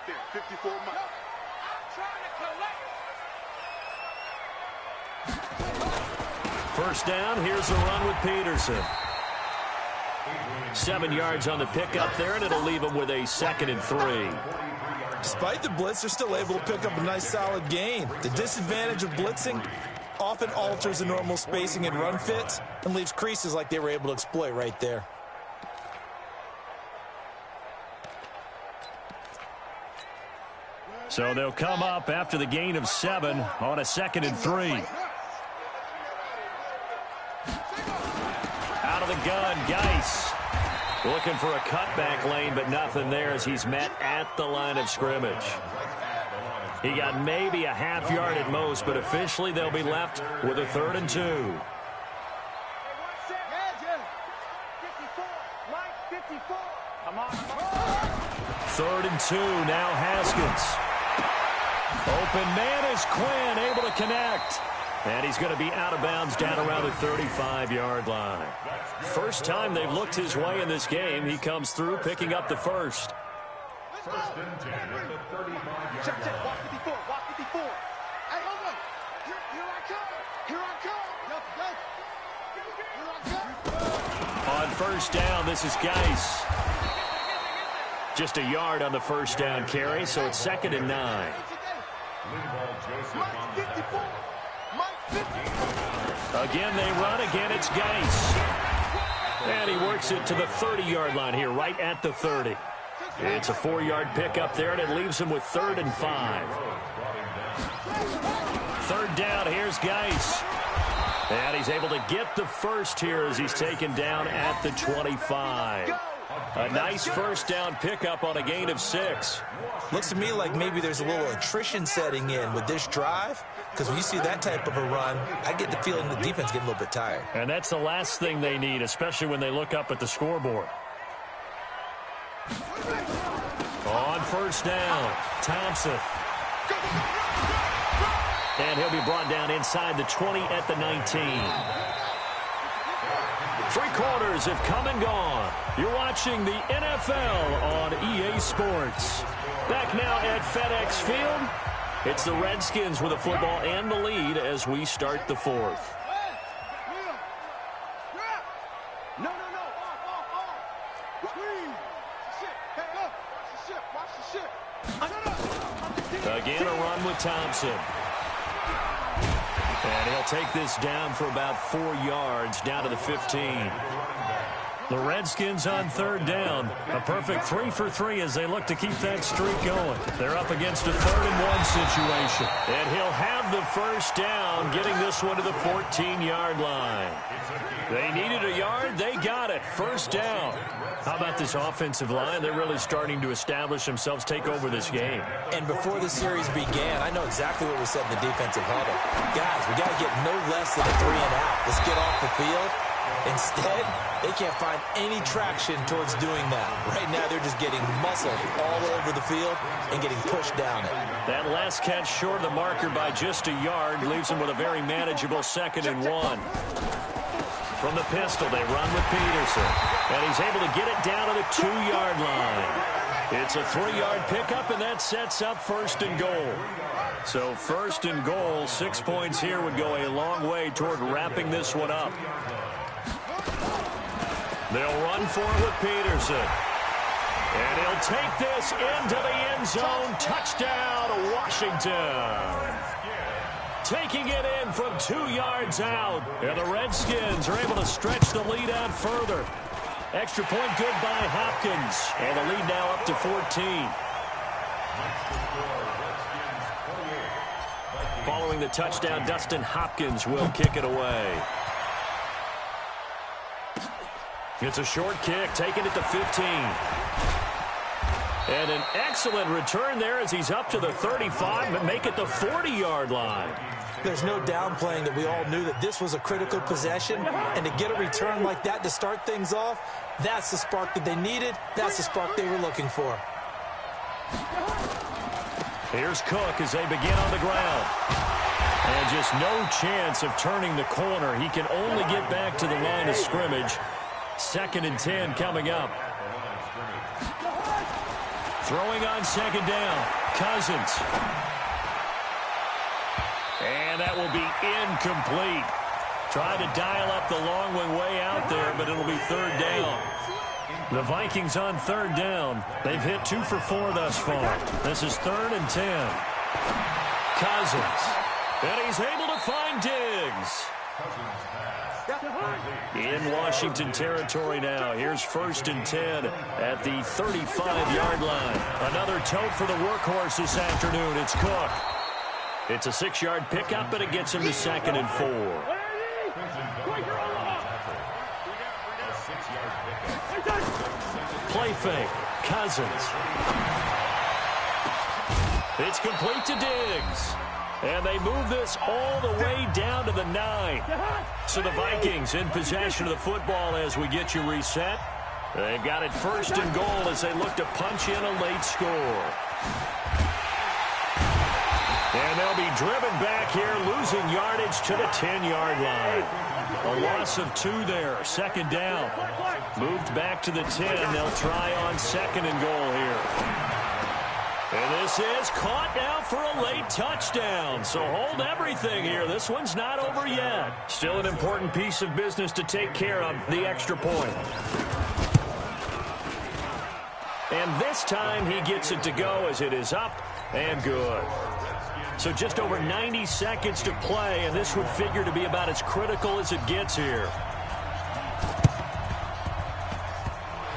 there. 54 Mike. I'm trying to collect. First down, here's the run with Peterson. 7 yards on the pickup there, and it'll leave him with a 2nd and 3. Despite the blitz, they're still able to pick up a nice solid gain. The disadvantage of blitzing often alters the normal spacing and run fits and leaves creases like they were able to exploit right there. So they'll come up after the gain of 7 on a 2nd and 3. Out of the gun, Geis. Looking for a cutback lane, but nothing there as he's met at the line of scrimmage. He got maybe a half yard at most, but officially they'll be left with a 3rd and 2. 3rd and 2, now Haskins. Open man is Quinn, able to connect. And he's going to be out of bounds down around the 35-yard line. First time they've looked his way in this game. He comes through, picking up the first. 1st and 10 at the 35-yard line. Walk 54, walk 54. Hey, hold on. Here I come. Here I come. On first down, this is Geis. Just a yard on the first down carry, so it's 2nd and 9. Again, they run. Again, it's Geis. And he works it to the 30-yard line here, right at the 30. It's a 4-yard pickup there, and it leaves him with 3rd and 5. 3rd down, here's Geis. And he's able to get the first here as he's taken down at the 25. A nice first down pickup on a gain of 6. Looks to me like maybe there's a little attrition setting in with this drive, because when you see that type of a run, I get the feeling the defense getting a little bit tired. And that's the last thing they need, especially when they look up at the scoreboard. On first down, Thompson. And he'll be brought down inside the 20 at the 19. 3 quarters have come and gone. You're watching the NFL on EA Sports. Back now at FedEx Field. It's the Redskins with the football and the lead as we start the 4th. Again, a run with Thompson. And he'll take this down for about 4 yards, down to the 15. The Redskins on 3rd down. A perfect 3 for 3 as they look to keep that streak going. They're up against a 3rd and 1 situation. And he'll have the first down, getting this one to the 14-yard line. They needed a yard. They got it. First down. How about this offensive line? They're really starting to establish themselves, take over this game. And before the series began, I know exactly what was said in the defensive huddle. Guys, we got to get no less than a 3 and out. Let's get off the field. Instead, they can't find any traction towards doing that. Right now, they're just getting muscled all over the field and getting pushed down it. That last catch short of the marker by just a yard leaves them with a very manageable 2nd and 1. From the pistol, they run with Peterson. And he's able to get it down to the 2-yard line. It's a 3-yard pickup, and that sets up 1st and goal. So 1st and goal, 6 points here would go a long way toward wrapping this one up. They'll run for it with Peterson. And he'll take this into the end zone. Touchdown, Washington. Taking it in from 2 yards out. And the Redskins are able to stretch the lead out further. Extra point good by Hopkins. And the lead now up to 14. Following the touchdown, Dustin Hopkins will kick it away. It's a short kick, taking it to 15. And an excellent return there as he's up to the 35, but make it the 40-yard line. There's no downplaying that we all knew that this was a critical possession, and to get a return like that to start things off, that's the spark that they needed. That's the spark they were looking for. Here's Cook as they begin on the ground. And just no chance of turning the corner. He can only get back to the line of scrimmage. 2nd and 10 coming up. Throwing on second down, Cousins. And that will be incomplete. Trying to dial up the long one way out there, but it'll be third down. The Vikings on third down. They've hit 2 for 4 thus far. This is 3rd and 10. Cousins. And he's able to find Diggs. In Washington territory now. Here's 1st and 10 at the 35-yard line. Another tote for the workhorse this afternoon. It's Cook. It's a 6-yard pickup, but it gets him to 2nd and 4. Play fake. Cousins. It's complete to Diggs. And they move this all the way down to the 9. So the Vikings in possession of the football as we get you reset. They've got it 1st and goal as they look to punch in a late score. And they'll be driven back here, losing yardage to the 10-yard line. A loss of 2 there, 2nd down. Moved back to the 10. They'll try on 2nd and goal here. And this is caught now for a late touchdown. So hold everything here. This one's not over yet. Still an important piece of business to take care of, the extra point. And this time he gets it to go as it is up and good. So just over 90 seconds to play, and this would figure to be about as critical as it gets here.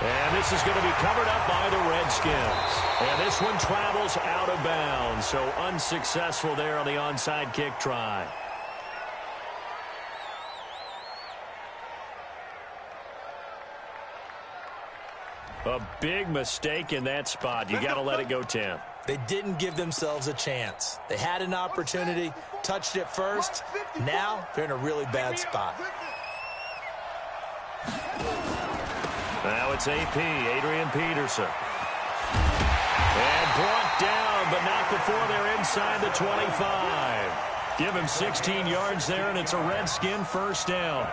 And this is going to be covered up by the Redskins. And this one travels out of bounds, so unsuccessful there on the onside kick try. A big mistake in that spot. You got to let it go 10. They didn't give themselves a chance. They had an opportunity, touched it first. Now they're in a really bad spot. Now it's AP, Adrian Peterson. And brought down, but not before they're inside the 25. Give him 16 yards there, and it's a Redskin 1st down.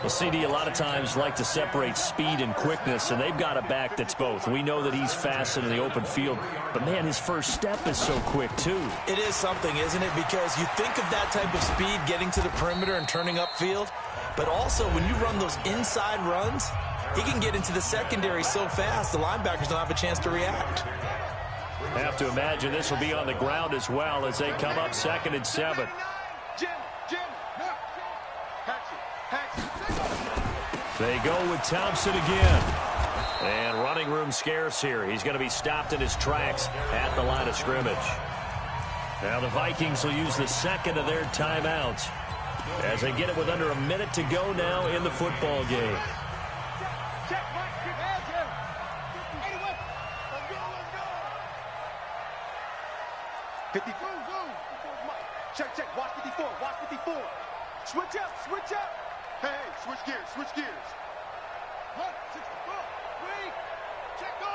Well, CD, a lot of times like to separate speed and quickness, and they've got a back that's both. We know that he's fast in the open field, but, man, his first step is so quick, too. It is something, isn't it? Because you think of that type of speed getting to the perimeter and turning upfield, but also when you run those inside runs, he can get into the secondary so fast the linebackers don't have a chance to react. I have to imagine this will be on the ground as well as they come up 2nd and 7. They go with Thompson again. And running room scarce here. He's going to be stopped in his tracks at the line of scrimmage. Now the Vikings will use the 2nd of their timeouts as they get it with under a minute to go now in the football game. Check, watch 54, watch 54. Switch up. Hey, switch gears. 1, 6, 4, 3. Check, go.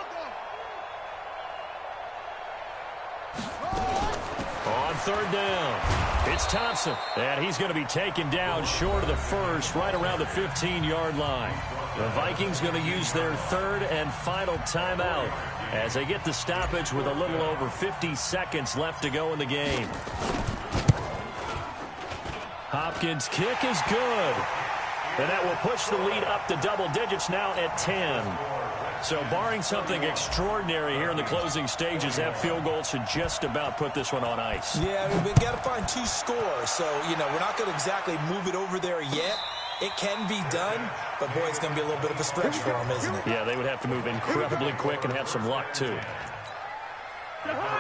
On 3rd down, it's Thompson. And he's going to be taken down short of the 1st, right around the 15-yard line. The Vikings going to use their 3rd and final timeout as they get the stoppage with a little over 50 seconds left to go in the game. Hopkins' kick is good. And that will push the lead up to double digits now at 10. So barring something extraordinary here in the closing stages, that field goal should just about put this one on ice. Yeah, we've got to find 2 scores. So, we're not going to exactly move it over there yet. It can be done, but, boy, it's going to be a little bit of a stretch for them, isn't it? Yeah, they would have to move incredibly quick and have some luck, too.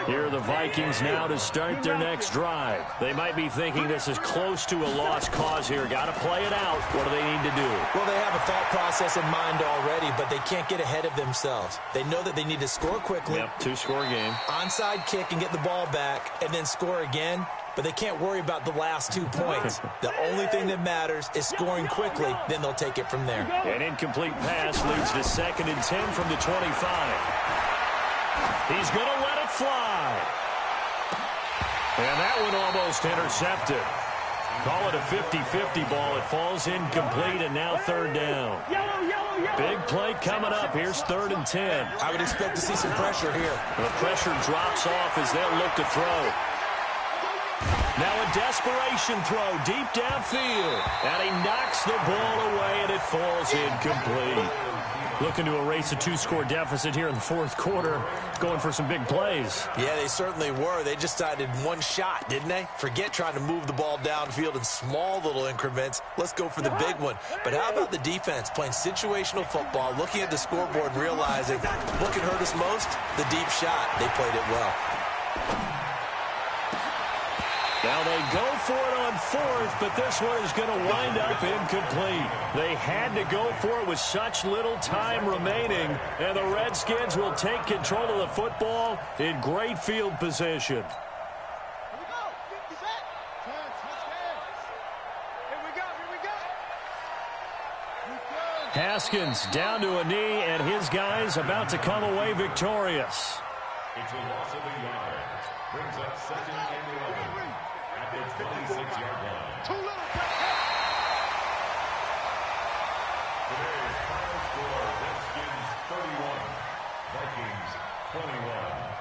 Here are the Vikings now to start their next drive. They might be thinking this is close to a lost cause here. Got to play it out. What do they need to do? Well, they have a thought process in mind already, but they can't get ahead of themselves. They know that they need to score quickly. Yep, 2-score game. Onside kick and get the ball back and then score again, but they can't worry about the last 2 points. The only thing that matters is scoring quickly, then they'll take it from there. An incomplete pass leads to 2nd and 10 from the 25. He's going to let it fly. And that one almost intercepted. Call it a 50-50 ball. It falls incomplete, and now third down. Big play coming up. Here's 3rd and 10. I would expect to see some pressure here. The pressure drops off as they'll look to throw. Now a desperation throw deep downfield. And he knocks the ball away, and it falls incomplete. Looking to erase a 2-score deficit here in the 4th quarter. Going for some big plays. Yeah, they certainly were. They just decided one shot, didn't they? Forget trying to move the ball downfield in small little increments. Let's go for the big one. But how about the defense playing situational football, looking at the scoreboard and realizing what can hurt us most? The deep shot. They played it well. Now they go for it on 4th, but this one is going to wind up incomplete. They had to go for it with such little time remaining, and the Redskins will take control of the football in great field position. Haskins down to a knee, and his guys about to come away victorious. It's a loss of a yard. Brings up 2nd and 11 at the 26-yard line. Too little. Today's final score, Redskins 31, Vikings 21.